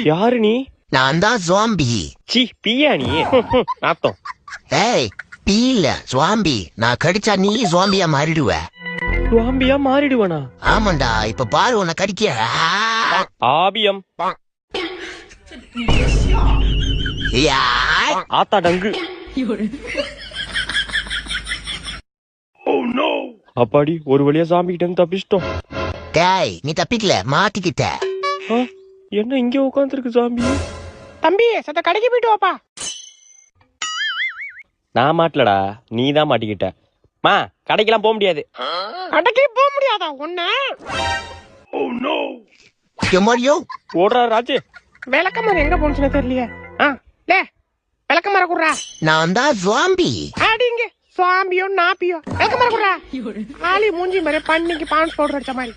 யாரு நீ? நான் தான் ஜாம்பி. சி பியா நீ? நாத்தம். ஏய் பீ இல்ல ஜாம்பி. நான் கடிச்சா நீ ஜாம்பியா மாறிடுவ. ஜாம்பியா மாறிடுவனா? ஆமாண்டா, இப்ப பாரு உன்னை கடிக்க. ஆபியம். யாய். ஆத்தா டங்கு. அப்பாடி ஒரு வழியா சாமி கிட்ட இருந்து தப்பிச்சிட்டோம். டேய் நீ தப்பிக்கல, மாட்டிக்கிட்ட. என்ன இங்க உட்காந்துருக்கு சாமி? தம்பி சத்த கடைக்கு போயிட்டு வாப்பா. நான் மாட்டலடா, நீ தான் மாட்டிக்கிட்ட. மா கடைக்கெல்லாம் போக முடியாது. கடைக்கு போக முடியாதா ஒண்ணு? எம்மாடியோ ஓடுறா ராஜு. விளக்கமாறு எங்க போனுச்சுன்னு தெரியலையே. லே விளக்கமாற குடுறா. நான் தான் ஜாம்பி. அடிங்க சுவாம்பியோ நாப்பியோ விளக்கமாற குடுறா. ஆளி மூஞ்சி மாதிரி பண்ணிக்கு பான்ஸ் பவுடர் அடிச்ச மாதிரி.